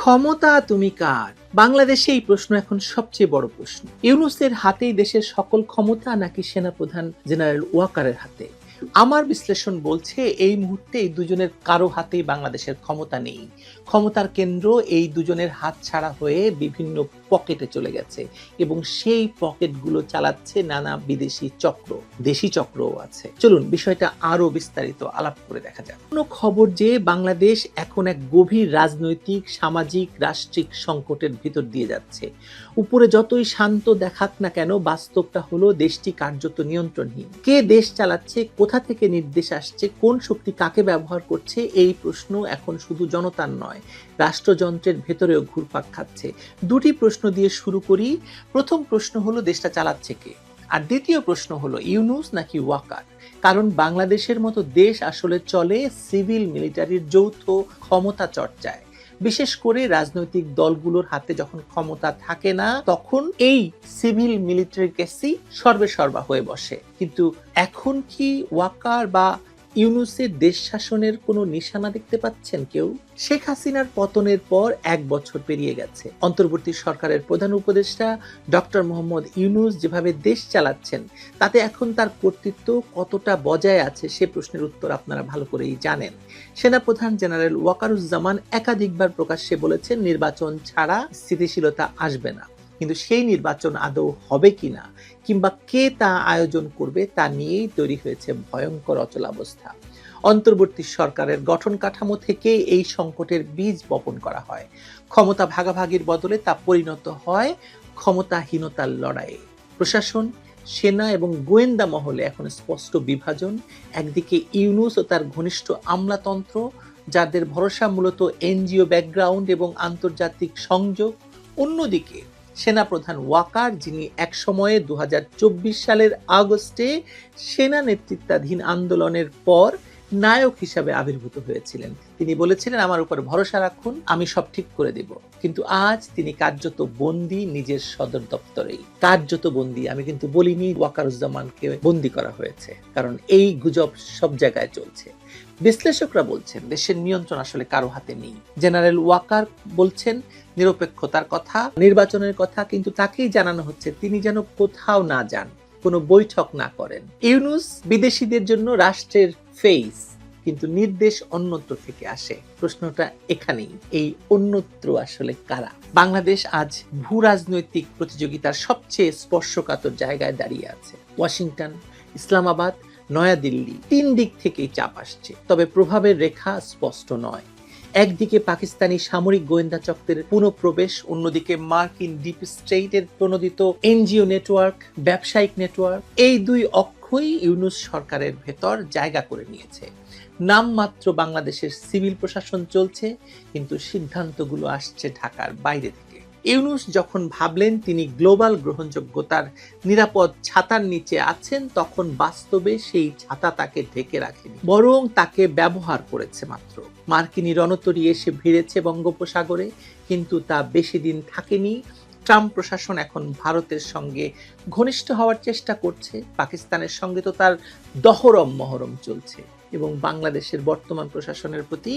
ক্ষমতা তুমি কার? বাংলাদেশে এই প্রশ্ন এখন সবচেয়ে বড় প্রশ্ন। ইউনূসের হাতেই দেশের সকল ক্ষমতা নাকি সেনাপ্রধান জেনারেল ওয়াকারের হাতে? আমার বিশ্লেষণ বলছে এই মুহূর্তে এই দুজনের কারো হাতেই বাংলাদেশের ক্ষমতা নেই। ক্ষমতার কেন্দ্র এই দুজনের হাত ছাড়া হয়ে বিভিন্ন পকেটে চলে গেছে এবং সেই পকেটগুলো চালাচ্ছে নানা বিদেশি চক্র, দেশি চক্রও আছে। চলুন বিষয়টা আরো বিস্তারিত আলাপ করে দেখা যাক। কোনো খবর যে বাংলাদেশ এখন এক গভীর রাজনৈতিক, সামাজিক, রাষ্ট্রিক সংকটের ভিতর দিয়ে যাচ্ছে। উপরে যতই শান্ত দেখাক না কেন, বাস্তবটা হলো দেশটি কার্যত নিয়ন্ত্রণহীন। কে দেশ চালাচ্ছে, কোথা থেকে নির্দেশ আসছে, কোন শক্তি কাকে ব্যবহার করছে, এই প্রশ্ন এখন শুধু জনতার নয়, রাষ্ট্রযন্ত্রের ভেতরেও ঘুরপাক খাচ্ছে। দুটি প্রশ্ন দিয়ে শুরু করি। প্রথম প্রশ্ন হলো দেশটা চালাচ্ছে কে, আর দ্বিতীয় প্রশ্ন হলো ইউনূস নাকি ওয়াকার। কারণ বাংলাদেশের মতো দেশ আসলে চলে সিভিল মিলিটারির যৌথ ক্ষমতা চর্চায়। বিশেষ করে রাজনৈতিক দলগুলোর হাতে যখন ক্ষমতা থাকে না, তখন এই সিভিল মিলিটারি কেসই সর্বেসর্বা হয়ে বসে। কিন্তু এখন কি ওয়াকার বা ইউনূসের দেশ শাসনের কোনো নিশানা দেখতে পাচ্ছেন কেউ? শেখ হাসিনার পতনের পর 1 বছর পেরিয়ে গেছে। অন্তর্বর্তী সরকারের প্রধান উপদেষ্টা ডক্টর মোহাম্মদ ইউনূস যেভাবে দেশ চালাচ্ছেন, তাতে এখন তার কর্তৃত্ব কতটা বজায় আছে সে প্রশ্নের উত্তর আপনারা ভালো করেই জানেন। সেনাপ্রধান জেনারেল ওয়াকারুজ্জামান একাধিকবার প্রকাশ্যে বলেছেন নির্বাচন ছাড়া স্থিতিশীলতা আসবে না। কিন্তু সেই নির্বাচন আদৌ হবে কিনা কিংবা কে তা আয়োজন করবে তা নিয়েই তৈরি হয়েছে ভয়ঙ্কর অচলাবস্থা। অন্তর্বর্তী সরকারের গঠন কাঠামো থেকে এই সংকটের বীজ বপন করা হয়। ক্ষমতা ভাগাভাগির বদলে তা পরিণত হয় ক্ষমতাহীনতার লড়াইয়ে। প্রশাসন, সেনা এবং গোয়েন্দা মহলে এখন স্পষ্ট বিভাজন। একদিকে ইউনূস ও তার ঘনিষ্ঠ আমলাতন্ত্র, যাদের ভরসা মূলত এনজিও ব্যাকগ্রাউন্ড এবং আন্তর্জাতিক সংযোগ। অন্যদিকে সেনাপ্রধান ওয়াকার, যিনি এক সময়ে 2024 সালের আগস্টে সেনা নেতৃত্বাধীন আন্দোলনের পর নায়ক হিসাবে আবির্ভূত হয়েছিলেন। তিনি বলেছিলেন, আমার উপর ভরসা রাখুন, আমি সব ঠিক করে দেব। কিন্তু আজ তিনি কার্যত বন্দী নিজের সদর দপ্তরেই। কার্যত বন্দী, আমি কিন্তু বলিনি ওয়াকারুজ্জামানকে বন্দী করা হয়েছে, কারণ এই গুজব সব জায়গায় চলছে। বিশ্লেষকরা বলছেন দেশের নিয়ন্ত্রণ আসলে কারো হাতে নেই। জেনারেল ওয়াকার বলছেন নিরপেক্ষতার কথা, নির্বাচনের কথা, কিন্তু তাকেই জানানো হচ্ছে তিনি যেন কোথাও না যান, কোনো বৈঠক না করেন। ইউনূস বিদেশিদের জন্য রাষ্ট্রের ফেস, কিন্তু নির্দেশ অন্যত্র থেকে আসে। প্রশ্নটা এখানেই, এই অন্যত্র আসলে কারা? বাংলাদেশ আজ ভূ রাজনৈতিক প্রতিযোগিতার সবচেয়ে স্পর্শকাতর জায়গায় দাঁড়িয়ে আছে। ওয়াশিংটন, ইসলামাবাদ, নয়াদিল্লি, 3 দিক থেকেই চাপ আসছে, তবে প্রভাবের রেখা স্পষ্ট নয়। একদিকে পাকিস্তানি সামরিক গোয়েন্দা চক্রের পুনঃপ্রবেশ, অন্যদিকে মার্কিন ডিপ স্টেটের প্রণোদিত এনজিও নেটওয়ার্ক, ব্যবসায়িক নেটওয়ার্ক। এই দুই অক্ষই ইউনূস সরকারের ভেতর জায়গা করে নিয়েছে। নামমাত্র বাংলাদেশের সিভিল প্রশাসন চলছে, কিন্তু সিদ্ধান্তগুলো আসছে ঢাকার বাইরে থেকে। ইউনূস যখন ভাবলেন তিনি গ্লোবাল গ্রহণযোগ্যতার নিরাপদ ছাতার নিচে আছেন, তখন বাস্তবে সেই ছাতা তাকে ঢেকে রাখেনি, বরং তাকে ব্যবহার করেছে মাত্র। মার্কিনী রণতরী এসে ভিড়েছে বঙ্গোপসাগরে, কিন্তু তা বেশি দিন থাকেনি। ট্রাম্প প্রশাসন এখন ভারতের সঙ্গে ঘনিষ্ঠ হওয়ার চেষ্টা করছে, পাকিস্তানের সঙ্গে তো তার দহরম মহরম চলছে, এবং বাংলাদেশের বর্তমান প্রশাসনের প্রতি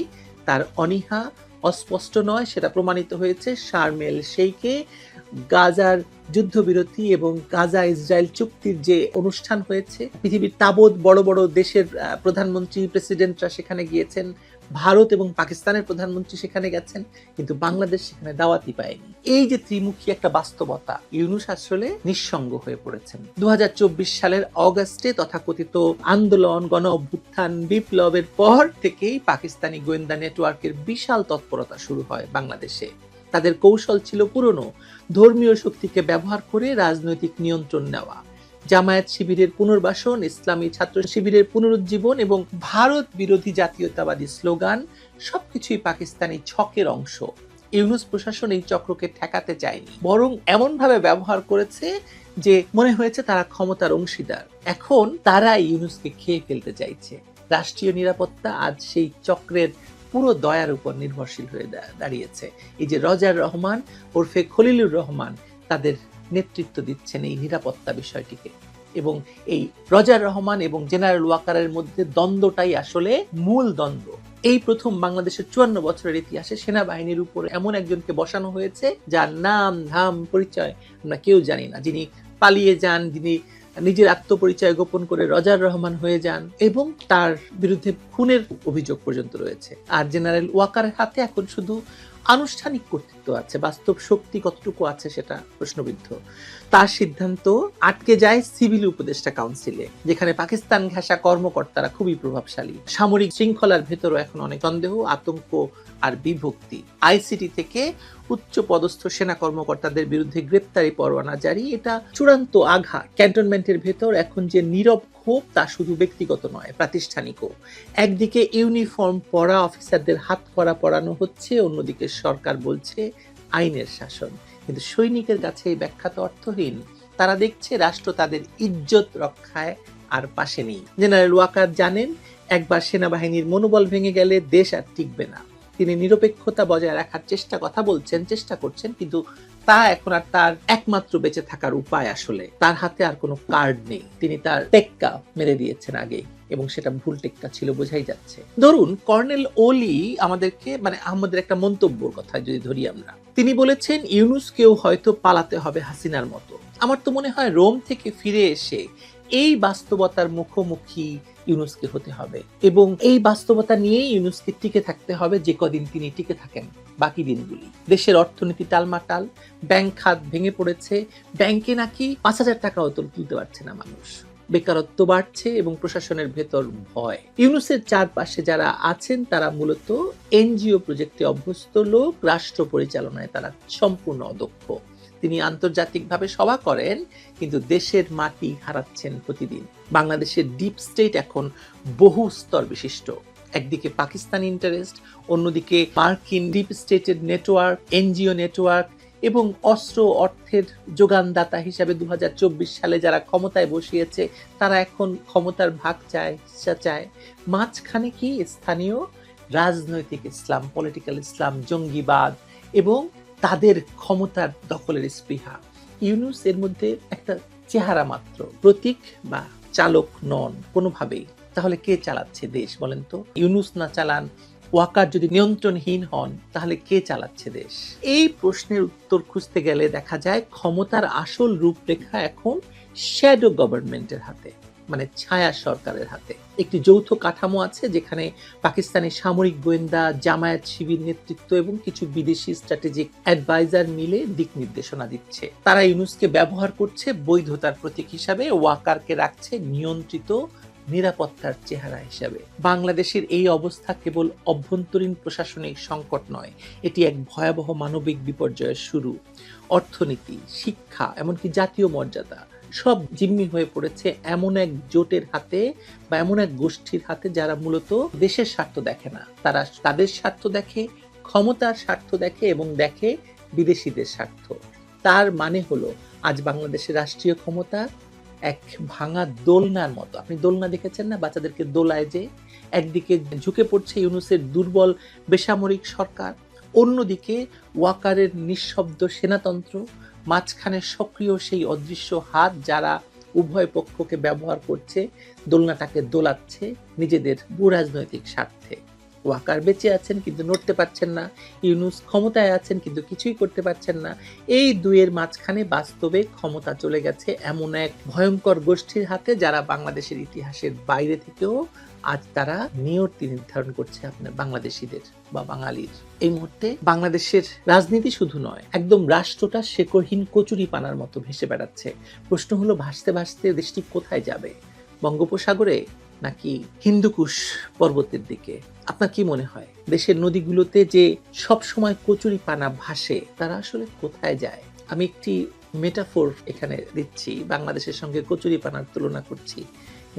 তার অনীহা অস্পষ্ট নয়, সেটা প্রমাণিত হয়েছে শারম এল শেইখে গাজার যুদ্ধবিরতি এবং গাজা ইসরায়েল চুক্তির যে অনুষ্ঠান হয়েছে। পৃথিবীর তাবৎ বড় বড় দেশের প্রধানমন্ত্রী, প্রেসিডেন্টরা সেখানে গিয়েছেন, ভারত এবং পাকিস্তানের প্রধানমন্ত্রী সেখানে গেছেন, কিন্তু বাংলাদেশ সেখানে দাওয়াতই পায়নি। এই যে ত্রিমুখী একটা বাস্তবতা, ইউনূস আসলে নিঃসঙ্গ হয়ে পড়েছেন। 2024 সালের অগাস্টে তথাকথিত আন্দোলন, গণ অভ্যুত্থান, বিপ্লবের পর থেকেই পাকিস্তানি গোয়েন্দা নেটওয়ার্কের বিশাল তৎপরতা শুরু হয় বাংলাদেশে। তাদের কৌশল ছিল পুরনো, ধর্মীয় শক্তিকে ব্যবহার করে রাজনৈতিক নিয়ন্ত্রণ নেওয়া। জামায়াত শিবিরের পুনর্বাসন, ইসলামী ছাত্র শিবিরের পুনরুজ্জীবন এবং ভারত বিরোধী জাতীয়তাবাদী স্লোগান সবকিছুই পাকিস্তানি ছকের অংশ। ইউনূস প্রশাসন এই চক্রকে ঠেকাতে চায়নি, বরং এমনভাবে ব্যবহার করেছে যে মনে হয়েছে তারা ক্ষমতার অংশীদার। এখন তারা ইউনূসকে খেয়ে ফেলতে চাইছে। রাষ্ট্রীয় নিরাপত্তা আজ সেই চক্রের পুরো দয়ার উপর নির্ভরশীল হয়ে দাঁড়িয়েছে। এই যে রজার রহমান ওরফে খলিলুর রহমান তাদের নেতৃত্ব দিচ্ছেন এই নিরাপত্তা বিষয়টিকে, এবং এই রজার রহমান এবং জেনারেল ওয়াকারের মধ্যে দ্বন্দ্বটাই আসলে মূল দ্বন্দ্ব। এই প্রথম বাংলাদেশের 54 বছরের ইতিহাসে সেনাবাহিনীর উপরে এমন একজনকে বসানো হয়েছে যার নাম ধাম পরিচয় আমরা কেউ জানি না, যিনি পালিয়ে যান, যিনি নিজের আত্মপরিচয় গোপন করে রজার রহমান হয়ে যান এবং তার বিরুদ্ধে খুনের অভিযোগ পর্যন্ত রয়েছে। আর জেনারেল ওয়াকারের হাতে এখন শুধু আনুষ্ঠানিক কর্তৃত্ব আছে, বাস্তব শক্তি কতটুকু আছে সেটা প্রশ্নবিদ্ধ। তার সিদ্ধান্ত আটকে যায় সিভিল উপদেষ্টা কাউন্সিলে, যেখানে পাকিস্তান ঘেঁষা কর্মকর্তারা খুবই প্রভাবশালী। সামরিক শৃঙ্খলার ভেতরও এখন অনেক সন্দেহ, আতঙ্ক আর বিভক্তি। আইসিটি থেকে উচ্চ পদস্থ সেনা কর্মকর্তাদের বিরুদ্ধে গ্রেপ্তারি পরোয়ানা জারি, এটা চূড়ান্ত আঘাত। ক্যান্টনমেন্টের ভেতর এখন যে নীরব ক্ষোভ তা শুধু ব্যক্তিগত নয়, প্রাতিষ্ঠানিকও। একদিকে ইউনিফর্ম পরা অফিসারদের হাত করা পরানো হচ্ছে, অন্যদিকে সরকার বলছে আইনের শাসন। কিন্তু সৈনিকের কাছে এই ব্যাখ্যা তো অর্থহীন। তারা দেখছে রাষ্ট্র তাদের ইজ্জত রক্ষায় আর পাশে নেই। জেনারেল ওয়াকার জানেন, একবার সেনাবাহিনীর মনোবল ভেঙে গেলে দেশ আর টিকবে না। তিনি নিরপেক্ষতা বজায় রাখার চেষ্টা করছেন, কিন্তু তা এখন আর তার একমাত্র বেঁচে থাকার উপায়। আসলে তার হাতে আর কোনো কার্ড নেই। তিনি তার টেক্কা মেরে দিয়েছেন আগেই, এবং সেটা ভুল টেক্কা ছিল, বোঝাই যাচ্ছে। ধরুন কর্নেল ওলি আমাদের একটা মন্তব্যর কথা যদি ধরি আমরা, তিনি বলেছেন ইউনূসকেও হয়তো পালাতে হবে হাসিনার মতো। আমার তো মনে হয় রোম থেকে ফিরে এসে এই বাস্তবতার মুখোমুখি ইউনূসকে হতে হবে, এবং এই বাস্তবতা নিয়েই ইউনূসকে টিকে থাকতে হবে যে কদিন তিনি টিকে থাকেন বাকি দিনগুলি। দেশের অর্থনীতি টালমাটাল, ব্যাংক খাত ভেঙে পড়েছে, ব্যাংকে নাকি 5,000 টাকাও তুলতে পারছে না মানুষ। বেকারত্ব বাড়ছে এবং প্রশাসনের ভেতর ভয়। ইউনূসের চারপাশে যারা আছেন তারা মূলত এনজিও প্রজেক্টে অভ্যস্ত লোক, রাষ্ট্র পরিচালনায় তারা সম্পূর্ণ অদক্ষ। তিনি আন্তর্জাতিকভাবে সভা করেন, কিন্তু দেশের মাটি হারাচ্ছেন প্রতিদিন। বাংলাদেশের ডিপ স্টেট এখন বহু স্তর বিশিষ্ট। একদিকে পাকিস্তানি ইন্টারেস্ট, অন্যদিকে মার্কিন ডিপ স্টেটের নেটওয়ার্ক, এনজিও নেটওয়ার্ক এবং অস্ত্র অর্থের যোগানদাতা হিসাবে 2024 সালে যারা ক্ষমতায় বসিয়েছে তারা এখন ক্ষমতার ভাগ চায়। মাঝখানে কি স্থানীয় রাজনৈতিক ইসলাম, পলিটিক্যাল ইসলাম, জঙ্গিবাদ এবং তাদের ক্ষমতার দখলের স্পৃহা। ইউনূস এর মধ্যে একটা চেহারা মাত্র, প্রতীক বা চালক নন কোনোভাবেই। তাহলে কে চালাচ্ছে দেশ বলেন তো? ইউনূস না চালান, ওয়াকার যদি নিয়ন্ত্রণহীন হন, তাহলে কে চালাচ্ছে দেশ? এই প্রশ্নের উত্তর খুঁজতে গেলে দেখা যায় ক্ষমতার আসল রূপরেখা এখন শ্যাডো গভর্নমেন্টের হাতে, মানে ছায়া সরকারের হাতে। একটি যৌথ কাঠামো আছে যেখানে পাকিস্তানি সামরিক গোয়েন্দা, জামায়াত শিবির নেতৃত্ব এবং কিছু বিদেশি স্ট্র্যাটেজিক অ্যাডভাইজার মিলে দিক নির্দেশনা দিচ্ছে। তারা ইউনূসকে ব্যবহার করছে বৈধতার প্রতীক হিসাবে, ওয়াকারকে রাখছে নিয়ন্ত্রিত নিরাপত্তার চেহারা হিসাবে। বাংলাদেশের এই অবস্থা কেবল অভ্যন্তরীণ প্রশাসনিক সংকট নয়, এটি এক ভয়াবহ মানবিক বিপর্যয়ের শুরু। অর্থনীতি, শিক্ষা, এমনকি জাতীয় মর্যাদা সব জিম্মি হয়ে পড়েছে এমন এক জোটের হাতে বা এমন এক গোষ্ঠীর হাতে যারা মূলত দেশের স্বার্থ দেখে না। তারা তাদের স্বার্থ দেখে, ক্ষমতার স্বার্থ দেখে এবং দেখে বিদেশিদের স্বার্থ। তার মানে হলো আজ বাংলাদেশের রাষ্ট্রীয় ক্ষমতা এক ভাঙা দোলনার মতো। আপনি দোলনা দেখেছেন না, বাচ্চাদেরকে দোলায় যে? একদিকে ঝুঁকে পড়ছে ইউনূসের দুর্বল বেসামরিক সরকার, অন্যদিকে ওয়াকারের নিঃশব্দ সেনাতন্ত্র, মাঝখানে সক্রিয় সেই অদৃশ্য হাত যারা উভয় পক্ষকে ব্যবহার করছে, দোলনাটাকে দোলাচ্ছে নিজেদের ভূরাজনৈতিক স্বার্থে। ওয়াকার বেঁচে আছেন কিন্তু নড়তে পারছেন না, ইউনূস ক্ষমতায় আছেন কিন্তু কিছুই করতে পারছেন না। এই দুয়ের মাঝখানে বাস্তবে ক্ষমতা চলে গেছে এমন এক ভয়ঙ্কর গোষ্ঠীর হাতে যারা বাংলাদেশের ইতিহাসের বাইরে থেকেও আজ তারা নিয়তি নির্ধারণ করছে আপনার বাংলাদেশিদের বা বাঙালির। এই মুহূর্তে বাংলাদেশের রাজনীতি শুধু নয়, একদম রাষ্ট্রটা শেকড়হীন কচুরি পানার মতো ভেসে বেড়াচ্ছে। প্রশ্ন হলো ভাসতে ভাসতে দেশটি কোথায় যাবে? বঙ্গোপসাগরে নাকি হিন্দুকুশ পর্বতের দিকে? আপনার কি মনে হয় দেশের নদীগুলোতে যে সব সময় কচুরি পানা ভাসে তারা আসলে কোথায় যায়? আমি একটি মেটাফোর এখানে দিচ্ছি, বাংলাদেশের সঙ্গে কচুরি পানার তুলনা করছি।